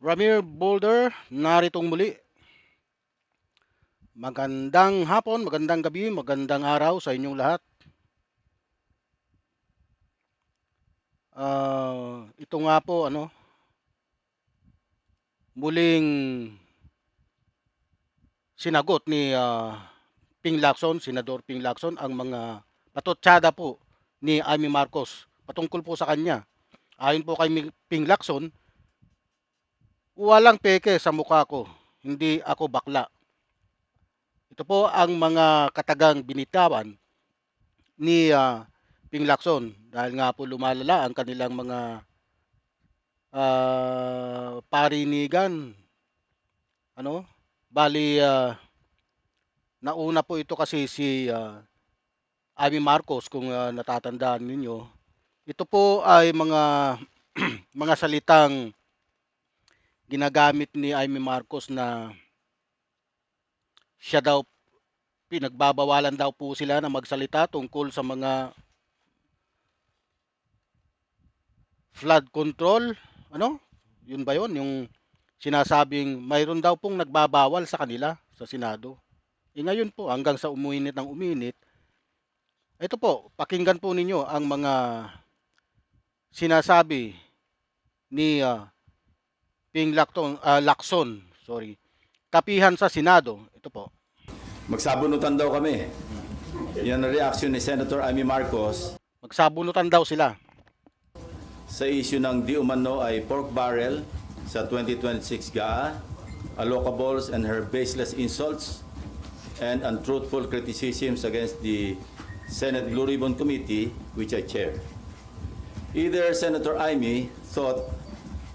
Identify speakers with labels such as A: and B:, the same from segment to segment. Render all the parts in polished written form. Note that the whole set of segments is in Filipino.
A: Ramir Boulder, naritong muli. Magandang hapon, magandang gabi, magandang araw sa inyong lahat. Ito nga po, muling sinagot ni Ping Lacson, Senador Ping Lacson, ang mga patutsada po ni Amy Marcos patungkol po sa kanya. Ayon po kay Ping Lacson, walang peke sa mukha ko, hindi ako bakla. Ito po ang mga katagang binitawan ni Ping Lacson dahil nga po lumalala ang kanilang mga parinigan. Bali, nauna po ito kasi si Amy Marcos, kung natatandaan ninyo. Ito po ay mga mga salitang ginagamit ni Amy Marcos na siya daw, pinagbabawalan daw po sila na magsalita tungkol sa mga flood control. Yun ba yun? Yung sinasabing mayroon daw pong nagbabawal sa kanila sa Senado. Ngayon po, hanggang sa uminit ng uminit, ito po, pakinggan po ninyo ang mga sinasabi ni Ping Lacson, kapihan sa Senado. Ito po.
B: Magsabunutan daw kami. Yan ang reaksyon ni Senator Amy Marcos
A: Magsabunutan daw sila.
B: sa issue ng di umano ay pork barrel sa 2026 GAA, allocables and her baseless insults and untruthful criticisms against the Senate Blue Ribbon Committee, which I chair. Either Senator Amy thought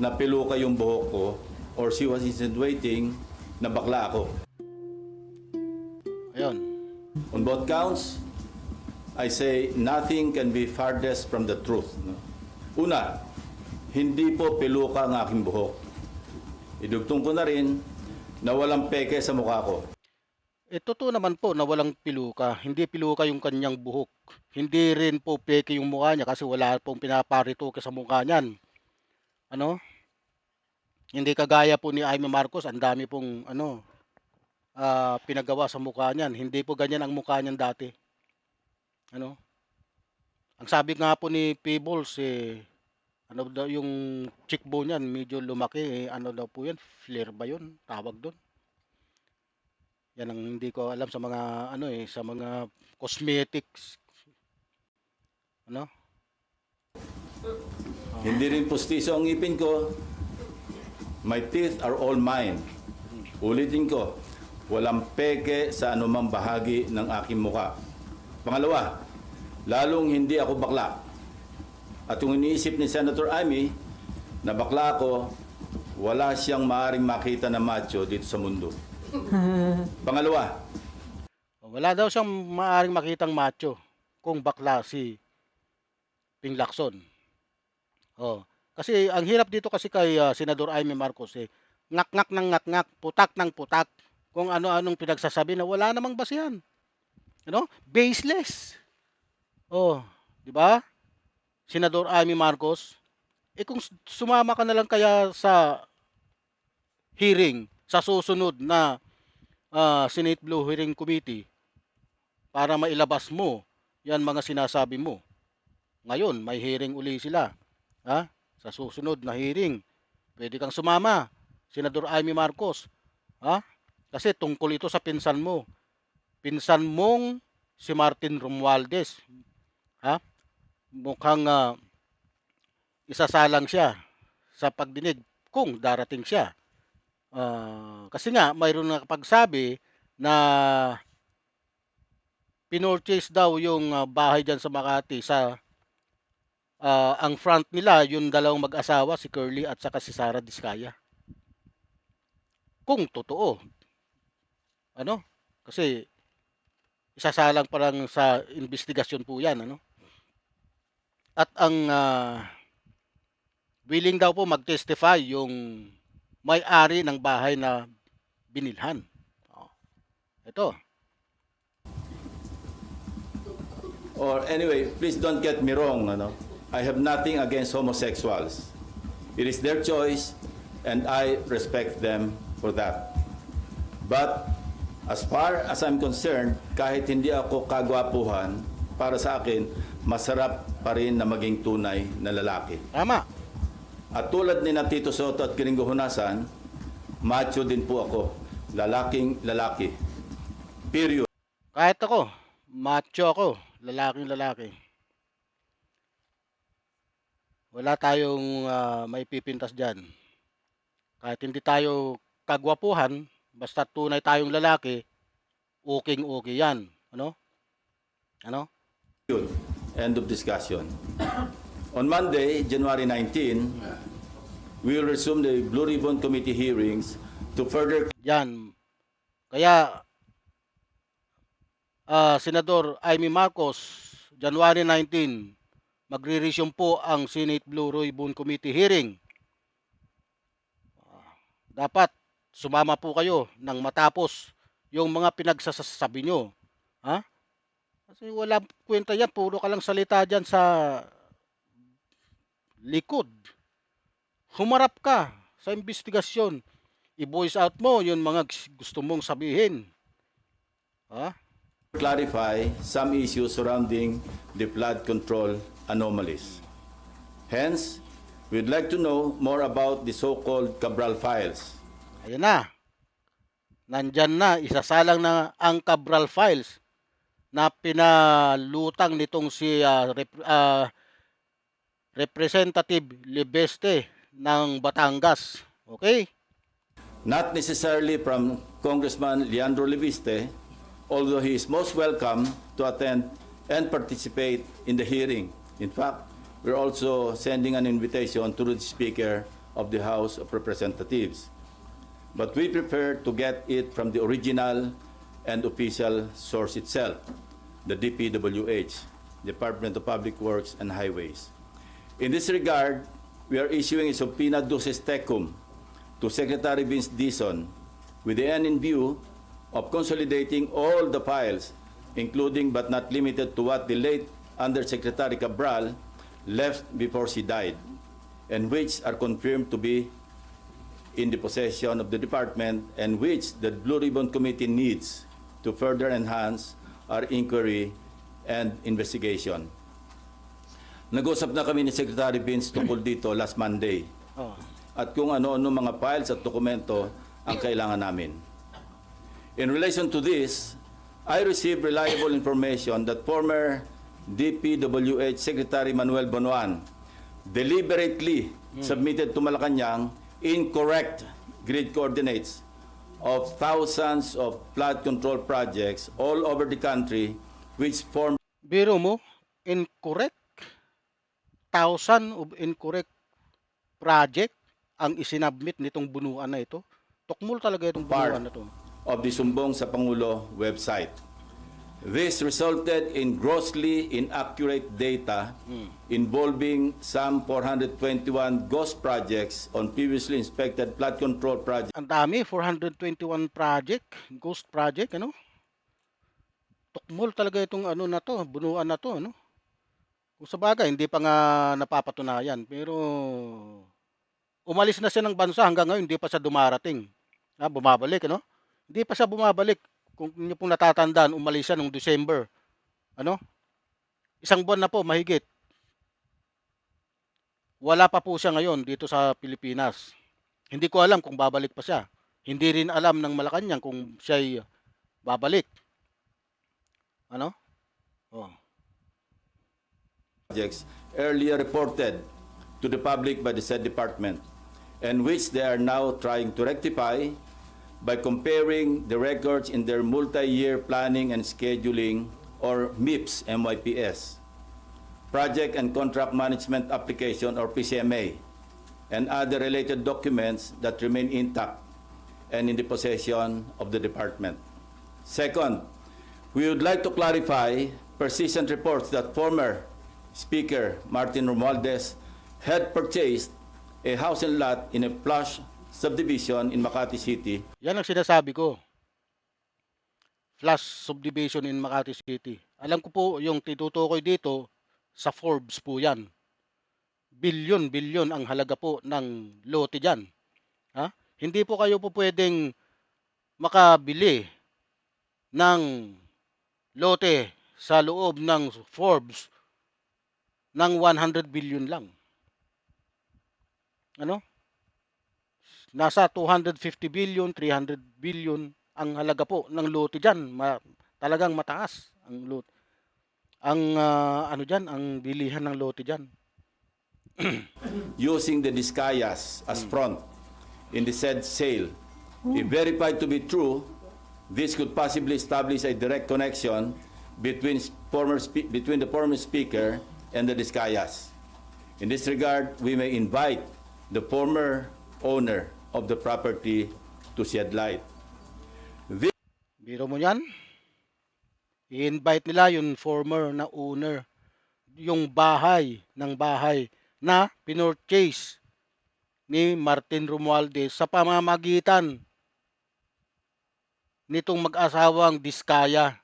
B: na piluka yung buhok ko or she was insinuating na bakla ako.
A: Ayun.
B: On both counts, I say nothing can be farthest from the truth. Una, hindi po piluka ang aking buhok. Idugtong ko na rin na walang peke sa mukha ko.
A: Totoo naman po na walang piluka. Hindi piluka yung kanyang buhok. Hindi rin po peke yung mukha niya kasi wala pong pinaparitoke sa mukha niyan. Hindi kagaya po ni Amy Marcos, ang dami pong pinagawa sa mukha niyan. Hindi po ganyan ang mukha niyan dati. Ang sabi nga po ni Peebles, daw yung cheekbone niyan, medyo lumaki. Daw po yan? Flare ba yun? Tawag doon. Yan ang hindi ko alam sa mga sa mga cosmetics.
B: Hindi rin pustiso ang ngipin ko. My teeth are all mine. Ulitin ko, walang peke sa anumang bahagi ng aking muka. Pangalawa, lalong hindi ako bakla. At kung iniisip ni Senator Amy na bakla ako, wala siyang maaring makita na macho dito sa mundo. Pangalawa,
A: Wala daw siyang maaring makitang macho kung bakla si Ping Lacson. Kasi ang hirap dito kasi kay Senador Amy Marcos, ngak-ngak ng ngak-ngak, putak ng putak, kung ano-anong pinagsasabi na wala namang basihan. Baseless. Di ba? Senador Amy Marcos, kung sumama ka na lang kaya sa hearing sa susunod na Senate Blue Hearing Committee para mailabas mo yan mga sinasabi mo. Ngayon, may hearing uli sila. Sa susunod na hearing, pwede kang sumama, Senador Amy Marcos. Kasi tungkol ito sa pinsan mo. Pinsan mong si Martin Romualdez. Mukhang isasalang siya sa pagdinig kung darating siya. Kasi nga, mayroon nakapagsabi na pinurchase daw yung bahay dyan sa Makati sa ang front nila, yung dalawang mag-asawa, si Curly at saka si Sara Diskaya. Kung totoo. Kasi isasalang parang sa investigasyon po yan. At ang willing daw po mag-testify yung may-ari ng bahay na binilhan. Ito.
B: or anyway, please don't get me wrong, I have nothing against homosexuals. It is their choice, and I respect them for that. But as far as I'm concerned, kahit hindi ako kagwapuhan, para sa akin, masarap pa rin na maging tunay na lalaki.
A: Tama.
B: At tulad ni na Tito Soto at Kiringo Hunasan, macho din po ako. Lalaking lalaki. Period.
A: Kahit ako, macho ako, lalaking lalaki. Wala tayong maipipintas dyan. Kahit hindi tayo kagwapuhan, basta tunay tayong lalaki, okay yan. Ano? Ano?
B: End of discussion. On Monday, January 19, we will resume the Blue Ribbon Committee hearings to further
A: Yan. Kaya, Senador Amy Marcos, January 19, magre-resume po ang Senate Blue Ribbon Committee hearing. Dapat sumama po kayo nang matapos yung mga pinagsasabi nyo. Ha? Kasi wala kwenta yan, puro ka lang salita dyan sa likod. Humarap ka sa investigasyon. I-voice out mo yung mga gusto mong sabihin. Ha?
B: clarify some issues surrounding the flood control anomalies. Hence, we'd like to know more about the so-called Cabral files.
A: Ayan na. Nandyan na, isasalang na ang Cabral files na pinalutang nitong si Representative Libeste ng Batangas. Okay?
B: Not necessarily from Congressman Leandro Leviste, although he is most welcome to attend and participate in the hearing. In fact, we're also sending an invitation to the Speaker of the House of Representatives. But we prefer to get it from the original and official source itself, the DPWH, Department of Public Works and Highways. In this regard, we are issuing a subpoena duces tecum to Secretary Vince Dizon with the end in view of consolidating all the files, including but not limited to what the late Undersecretary Cabral left before she died, and which are confirmed to be in the possession of the department and which the Blue Ribbon Committee needs to further enhance our inquiry and investigation. Nag-usap na kami ni Secretary Vince tungkol dito last Monday
A: Oh.
B: at kung ano-ano mga files at dokumento ang kailangan namin. In relation to this, I received reliable information that former DPWH Secretary Manuel Bonoan deliberately submitted to Malacanang incorrect grid coordinates of thousands of flood control projects all over the country which form
A: Biro mo, incorrect. Thousand of incorrect project ang isinabmit nitong bunuan na ito. Tukmol talaga itong
B: part
A: bunuan na ito.
B: of the Sumbong sa Pangulo website. This resulted in grossly inaccurate data involving some 421 ghost projects on previously inspected flood control projects.
A: Ang dami, 421 project, ghost project, ano? Tukmol talaga itong ano na to, bunuan na to, ano? Kung sa bagay, hindi pa nga napapatunayan, pero umalis na siya ng bansa hanggang ngayon, hindi pa siya dumarating. Bumabalik, ano? Hindi pa siya bumabalik. Kung niyo pong natatandaan, umalis siya noong December. Ano? Isang buwan na po, mahigit. Wala pa po siya ngayon dito sa Pilipinas. Hindi ko alam kung babalik pa siya. Hindi rin alam ng Malacanang kung siya'y babalik. Ano? Oh.
B: Projects earlier reported to the public by the said department, and which they are now trying to rectify by comparing the records in their multi-year planning and scheduling, or MIPS, MYPS, Project and Contract Management Application, or PCMA, and other related documents that remain intact and in the possession of the department. Second, we would like to clarify persistent reports that former Speaker Martin Romualdez had purchased a house and lot in a plush subdivision in Makati City.
A: Yan ang sinasabi ko. Flash subdivision in Makati City. Alam ko po yung titutukoy dito sa Forbes po yan. Bilyon ang halaga po ng lote dyan. Ha? Hindi po kayo po puwedeng makabili ng lote sa loob ng Forbes ng 100 billion lang. Ano? Nasa 250 billion, 300 billion ang halaga po ng lote diyan. Talagang mataas ang ano diyan, ang bilihan ng lote diyan.
B: Using the Discayas as front in the said sale. If verified to be true, this could possibly establish a direct connection between the former speaker and the Discayas. In this regard, we may invite the former owner of the property to shed light.
A: Biro mo 'yan? I-invite nila yung former na owner, yung bahay na pinurchase ni Martin Romualdez sa pamamagitan nitong mag-asawang Diskaya,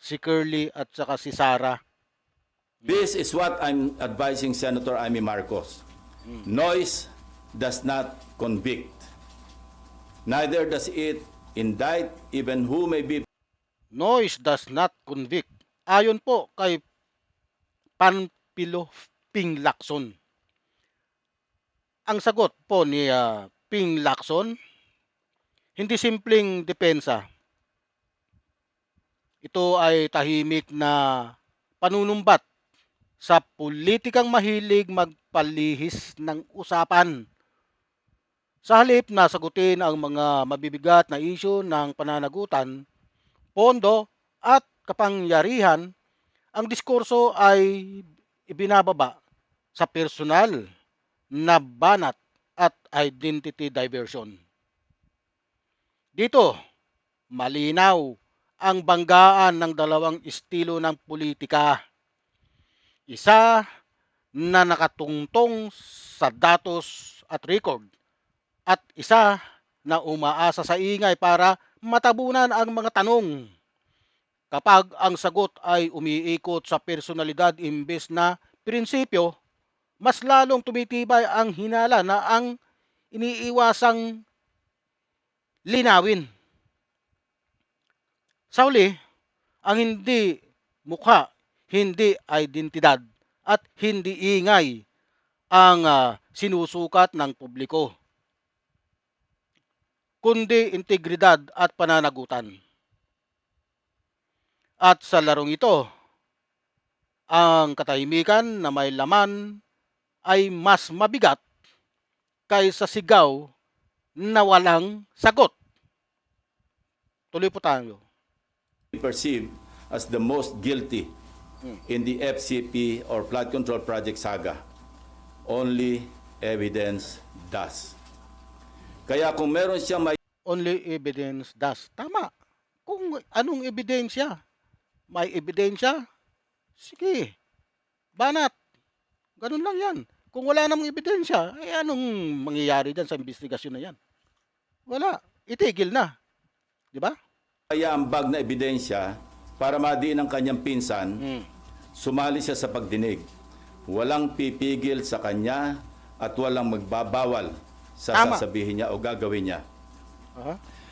A: si Curly at saka si Sara.
B: This is what I'm advising Senator Amy Marcos. Noise does not convict. Neither does it indict even who may be
A: Noise does not convict. Ayon po kay Panpilo Ping Lacson. Ang sagot po ni Ping Lacson, hindi simpleng depensa. Ito ay tahimik na panunumbat sa politikang mahilig magpalihis ng usapan. Sa halip na sagutin ang mga mabibigat na isyu ng pananagutan, pondo at kapangyarihan, ang diskurso ay ibinababa sa personal na banat at identity diversion. Dito, malinaw ang banggaan ng dalawang estilo ng politika. Isa na nakatungtong sa datos at record at isa na umaasa sa ingay para matabunan ang mga tanong. Kapag ang sagot ay umiikot sa personalidad imbes na prinsipyo, mas lalong tumitibay ang hinala na ang iniiwasang linawin. Sa huli, ang hindi mukha, hindi identidad at hindi ingay ang sinusukat ng publiko, kundi integridad at pananagutan. At sa larong ito, ang katahimikan na may laman ay mas mabigat kaysa sigaw na walang sagot. Tuloy po tayo.
B: perceived as the most guilty in the FCP or flood control project saga. Only evidence does. Kaya kung meron siyang may
A: Only evidence does. Tama. Kung anong ebidensya, may ebidensya, sige, banat. Ganun lang yan. Kung wala namang ebidensya, anong mangyayari dyan sa investigasyon na yan? Wala. Itigil na. Di ba?
B: ambag na ebidensya para madiin ang kanyang pinsan, sumali siya sa pagdinig. Walang pipigil sa kanya at walang magbabawal sa
A: Tama.
B: sasabihin niya o gagawin niya.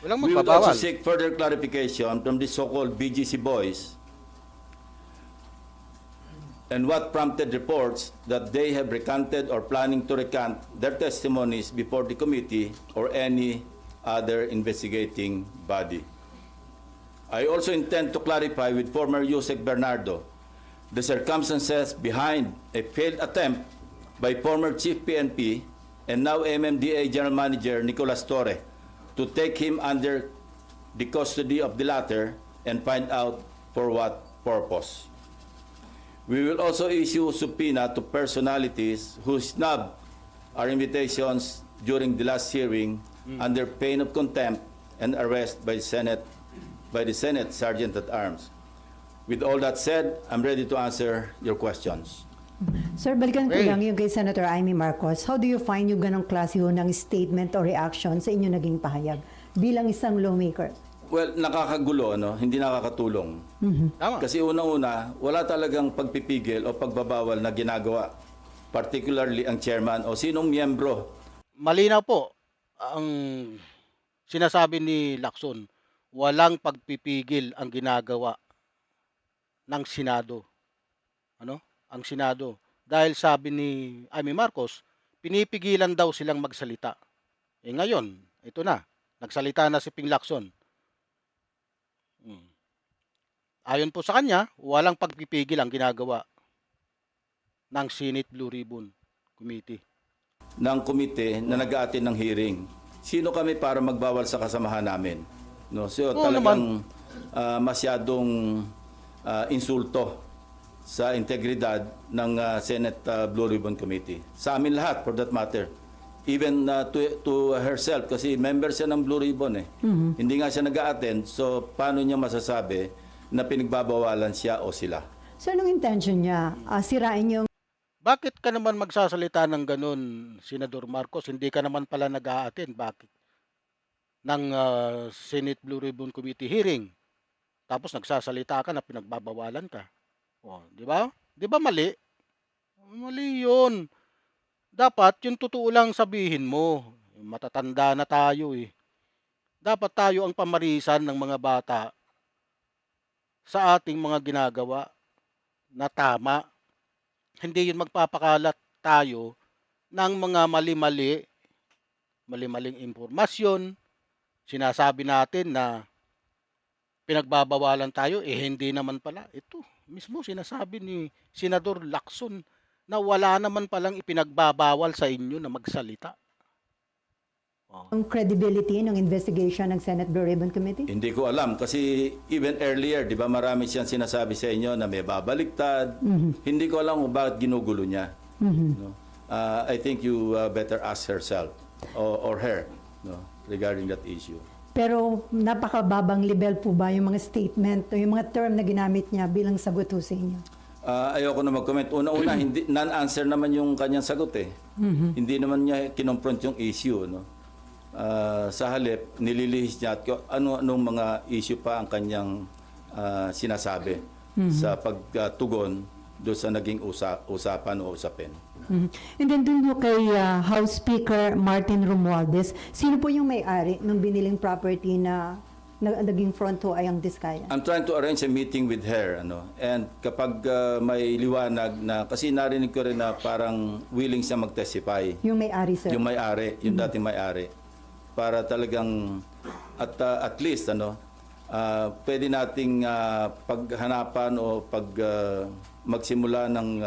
A: Walang
B: We would also
A: magbabawal.
B: seek further clarification from the so-called BGC boys and what prompted reports that they have recanted or planning to recant their testimonies before the committee or any other investigating body. I also intend to clarify with former Yusek Bernardo the circumstances behind a failed attempt by former Chief PNP and now MMDA General Manager Nicolas Torre to take him under the custody of the latter and find out for what purpose. We will also issue subpoena to personalities who snubbed our invitations during the last hearing under pain of contempt and arrest by the Senate Sergeant at Arms. With all that said, I'm ready to answer your questions.
C: Sir, balikan ko
A: Okay.
C: lang yung kay Senator Amy Marcos. How do you find yung ganong klase ho ng statement or reaction sa inyo naging pahayag bilang isang lawmaker?
B: Well, nakakagulo, no? Hindi nakakatulong.
A: Tama.
B: Kasi unang-una, wala talagang pagpipigil o pagbabawal na ginagawa. Particularly ang chairman o sinong miyembro.
A: Malinaw po. ang sinasabi ni Lacson, walang pagpipigil ang ginagawa ng Senado, ano, ang Senado. Dahil sabi ni Amy Marcos, pinipigilan daw silang magsalita. Eh ngayon, ito na, nagsalita na si Ping Lacson. Hmm. Ayon po sa kanya, walang pagpipigil ang ginagawa ng Senate Blue Ribbon Committee.
B: ng komite na nag-aatin ng hearing. Sino kami para magbawal sa kasamahan namin? No, so
A: Oo
B: talagang masyadong insulto sa integridad ng Senate Blue Ribbon Committee. Sa amin lahat, for that matter. Even to herself, kasi member siya ng Blue Ribbon eh. Hindi nga siya nag-a-attend, so paano niya masasabi na pinagbabawalan siya o sila?
C: So, anong intention niya? Sirain yung
A: Bakit ka naman magsasalita ng ganun, Senador Marcos? Hindi ka naman pala nag-a-attend. Bakit? Ng Senate Blue Ribbon Committee hearing. Tapos nagsasalita ka na pinagbabawalan ka. Oh, di ba? Di ba mali? Mali 'yun. Dapat yung totoo lang sabihin mo. Matatanda na tayo eh. Dapat tayo ang pamarisan ng mga bata sa ating mga ginagawa na tama. Hindi yun magpapakalat tayo ng mga mali-maling impormasyon. Sinasabi natin na pinagbabawalan tayo, eh hindi naman pala. Ito, mismo sinasabi ni Senador Lacson na wala naman palang ipinagbabawal sa inyo na magsalita. Oh.
C: credibility ng investigation ng Senate Blue Ribbon Committee?
B: Hindi ko alam kasi even earlier, 'di ba, marami siyang sinasabi sa inyo na may babaliktad. Hindi ko alam kung bakit ginugulo niya. No? I think you better ask herself or her, no, regarding that issue.
C: Pero napakababang level po ba yung mga statement o yung mga term na ginamit niya bilang sagot ho sa inyo?
B: Ayoko na mag-comment. Una-una, hindi non-answer naman yung kanyang sagot eh. Hindi naman niya kinonfront yung issue, no. Sa halip, nililihis niya at ano-anong mga issue pa ang kanyang sinasabi sa pagtugon doon sa naging usapan o usapin.
C: And then dun ho kay House Speaker Martin Romualdez, sino po yung may-ari ng biniling property na naging front ho ay ang Diskaya?
B: I'm trying to arrange a meeting with her, and kapag may liwanag na, kasi narinig ko rin na parang willing siya mag-testify.
C: Yung may-ari, sir?
B: Yung may-ari, yung dating may-ari. Para talagang at least pwede nating paghanapan o magsimula ng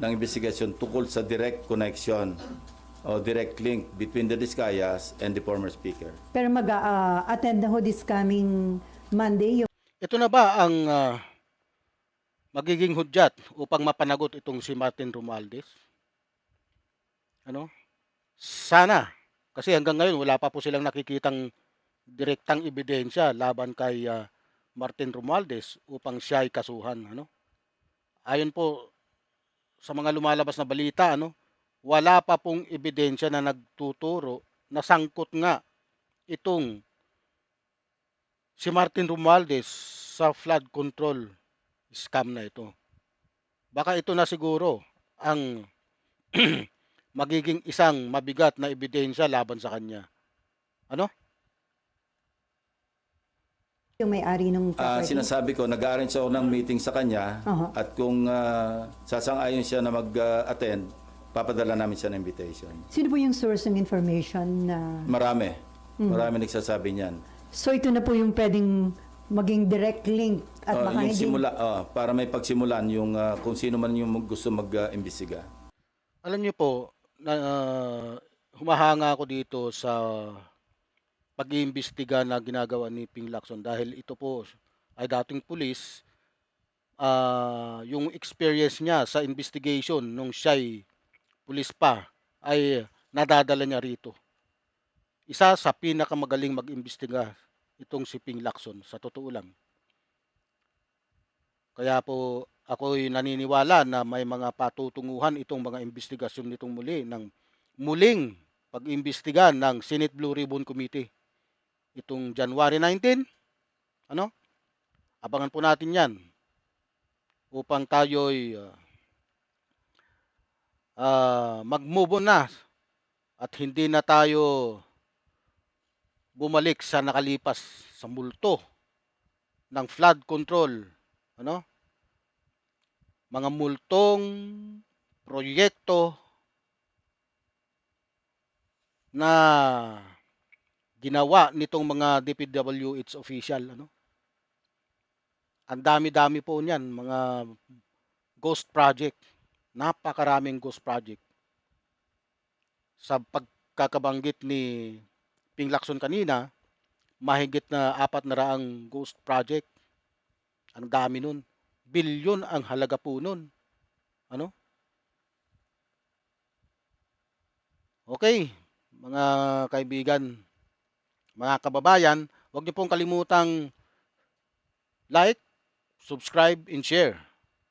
B: investigasyon tungkol sa direct connection o direct link between the Diskayas and the former speaker.
C: Pero mag-attend na ho this coming Monday yung
A: Ito na ba ang magiging hudyat upang mapanagot itong si Martin Romualdez? Ano? Sana. Kasi hanggang ngayon wala pa po silang nakikitang direktang ebidensya laban kay Martin Romualdez upang siya ay kasuhan. Ayon po sa mga lumalabas na balita, wala pa pong ebidensya na nagtuturo na sangkot nga itong si Martin Romualdez sa flood control scam na ito. Baka ito na siguro ang magiging isang mabigat na ebidensya laban sa kanya.
C: yung may-ari ng property?
B: Sinasabi ko, nag-arrange ako ng meeting sa kanya at kung sasang-ayon siya na mag-attend, papadala namin siya ng invitation.
C: Sino po yung source ng information na...
B: Marami. Marami nagsasabi niyan.
C: So ito na po yung pwedeng maging direct link at baka
B: Yung
C: hindi...
B: simula, para may pagsimulan yung kung sino man yung gusto mag-imbestiga.
A: Alam niyo po, na humahanga ako dito sa pag-iimbestiga na ginagawa ni Ping Lacson dahil ito po ay dating pulis. Yung experience niya sa investigation nung siya'y pulis pa ay nadadala niya rito. Isa sa pinakamagaling mag-imbestiga itong si Ping Lacson, sa totoo lang. Kaya po ako'y naniniwala na may mga patutunguhan itong mga investigasyon nitong muling pag-imbestiga ng Senate Blue Ribbon Committee. Itong January 19, abangan po natin yan upang tayo'y mag-move on na at hindi na tayo bumalik sa nakalipas sa multo ng flood control, ano? Mga multong proyekto na ginawa nitong mga DPWH official, ano? Ang dami-dami po niyan, mga ghost project. Napakaraming ghost project. Sa pagkakabanggit ni Ping Lacson kanina, mahigit na 400 ghost project. Ang dami nun. Bilyon ang halaga po nun. Ano? Okay, mga kaibigan, mga kababayan, huwag niyo pong kalimutang like, subscribe, and share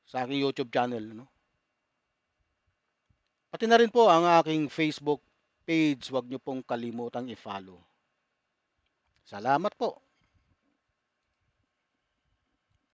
A: sa aking YouTube channel. No? Pati na rin po ang aking Facebook page, huwag niyo pong kalimutang i-follow. Salamat po.